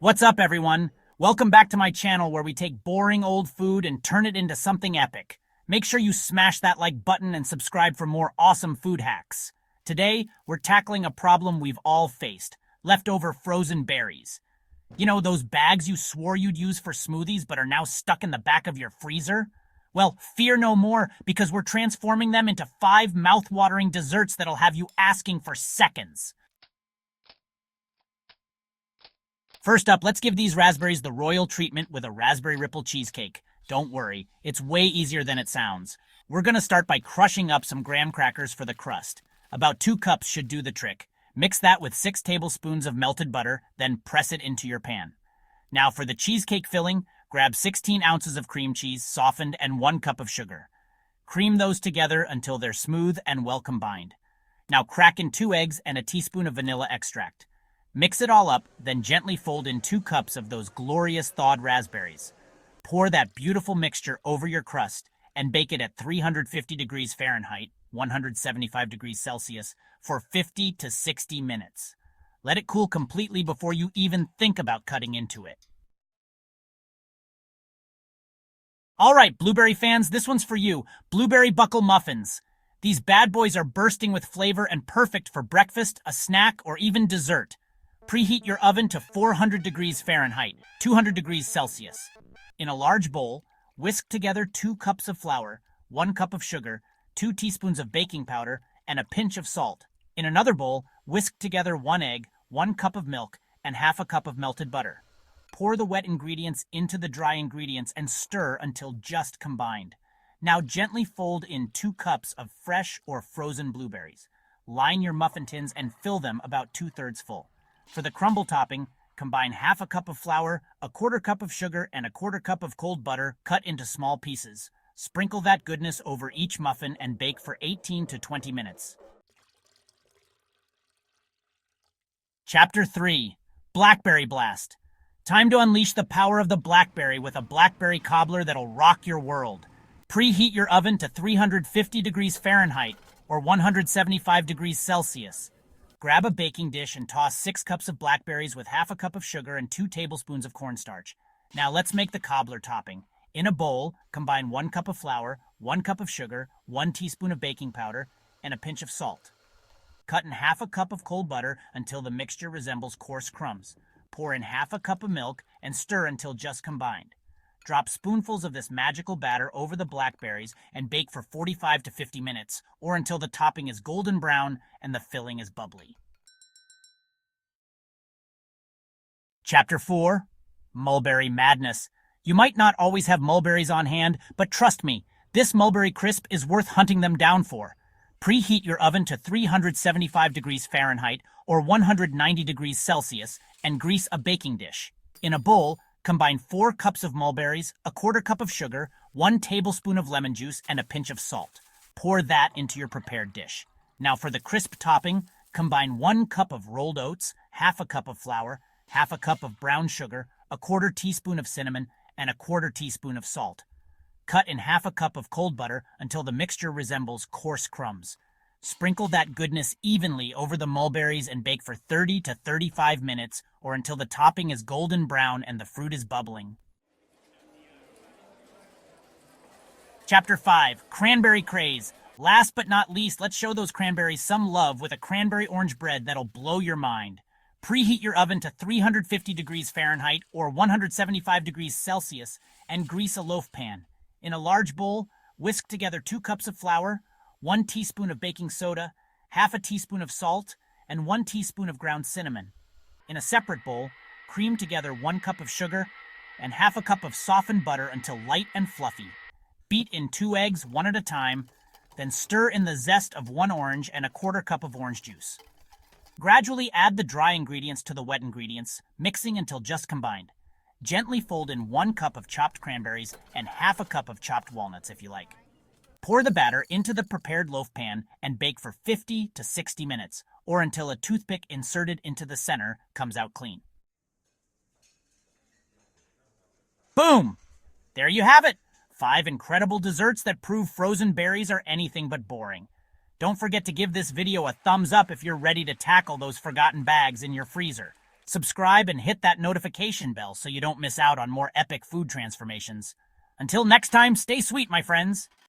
What's up, everyone? Welcome back to my channel where we take boring old food and turn it into something epic. Make sure you smash that like button and subscribe for more awesome food hacks. Today, we're tackling a problem we've all faced: leftover frozen berries. You know, those bags you swore you'd use for smoothies but are now stuck in the back of your freezer? Well, fear no more, because we're transforming them into 5 mouth-watering desserts that'll have you asking for seconds. First up, let's give these raspberries the royal treatment with a raspberry ripple cheesecake. Don't worry, it's way easier than it sounds. We're gonna start by crushing up some graham crackers for the crust. About 2 cups should do the trick. Mix that with 6 tablespoons of melted butter, then press it into your pan. Now for the cheesecake filling, grab 16 ounces of cream cheese, softened, and 1 cup of sugar. Cream those together until they're smooth and well combined. Now crack in 2 eggs and a teaspoon of vanilla extract. Mix it all up, then gently fold in 2 cups of those glorious thawed raspberries. Pour that beautiful mixture over your crust and bake it at 350 degrees Fahrenheit, 175 degrees Celsius, for 50 to 60 minutes. Let it cool completely before you even think about cutting into it. All right, blueberry fans, this one's for you. Blueberry buckle muffins. These bad boys are bursting with flavor and perfect for breakfast, a snack, or even dessert. Preheat your oven to 400 degrees Fahrenheit, 200 degrees Celsius. In a large bowl, whisk together 2 cups of flour, 1 cup of sugar, 2 teaspoons of baking powder, and a pinch of salt. In another bowl, whisk together 1 egg, 1 cup of milk, and half a cup of melted butter. Pour the wet ingredients into the dry ingredients and stir until just combined. Now gently fold in 2 cups of fresh or frozen blueberries. Line your muffin tins and fill them about 2/3 full. For the crumble topping, combine half a cup of flour, a 1/4 cup of sugar, and a 1/4 cup of cold butter cut into small pieces. Sprinkle that goodness over each muffin and bake for 18 to 20 minutes. Chapter 3. Blackberry Blast. Time to unleash the power of the blackberry with a blackberry cobbler that'll rock your world. Preheat your oven to 350 degrees Fahrenheit, or 175 degrees Celsius. Grab a baking dish and toss 6 cups of blackberries with half a cup of sugar and 2 tablespoons of cornstarch. Now let's make the cobbler topping. In a bowl, combine 1 cup of flour, 1 cup of sugar, 1 teaspoon of baking powder, and a pinch of salt. Cut in half a cup of cold butter until the mixture resembles coarse crumbs. Pour in half a cup of milk and stir until just combined. Drop spoonfuls of this magical batter over the blackberries and bake for 45 to 50 minutes, or until the topping is golden brown and the filling is bubbly. Chapter 4. Mulberry Madness. You might not always have mulberries on hand, but trust me, this mulberry crisp is worth hunting them down for. Preheat your oven to 375 degrees Fahrenheit, or 190 degrees Celsius, and grease a baking dish. In a bowl, combine 4 cups of mulberries, a 1/4 cup of sugar, 1 tablespoon of lemon juice, and a pinch of salt. Pour that into your prepared dish. Now for the crisp topping, combine 1 cup of rolled oats, half a cup of flour, half a cup of brown sugar, a 1/4 teaspoon of cinnamon, and a 1/4 teaspoon of salt. Cut in half a cup of cold butter until the mixture resembles coarse crumbs. Sprinkle that goodness evenly over the mulberries and bake for 30 to 35 minutes, or until the topping is golden brown and the fruit is bubbling. Chapter 5. Cranberry Craze. Last but not least, let's show those cranberries some love with a cranberry orange bread that'll blow your mind. Preheat your oven to 350 degrees Fahrenheit, or 175 degrees Celsius, and grease a loaf pan. In a large bowl, whisk together 2 cups of flour, 1 teaspoon of baking soda, half a teaspoon of salt, and 1 teaspoon of ground cinnamon. In a separate bowl, cream together 1 cup of sugar and half a cup of softened butter until light and fluffy. Beat in 2 eggs, 1 at a time, then stir in the zest of 1 orange and a 1/4 cup of orange juice. Gradually add the dry ingredients to the wet ingredients, mixing until just combined. Gently fold in 1 cup of chopped cranberries and half a cup of chopped walnuts if you like. Pour the batter into the prepared loaf pan and bake for 50 to 60 minutes, or until a toothpick inserted into the center comes out clean. Boom! There you have it! 5 incredible desserts that prove frozen berries are anything but boring. Don't forget to give this video a thumbs up if you're ready to tackle those forgotten bags in your freezer. Subscribe and hit that notification bell so you don't miss out on more epic food transformations. Until next time, stay sweet, my friends.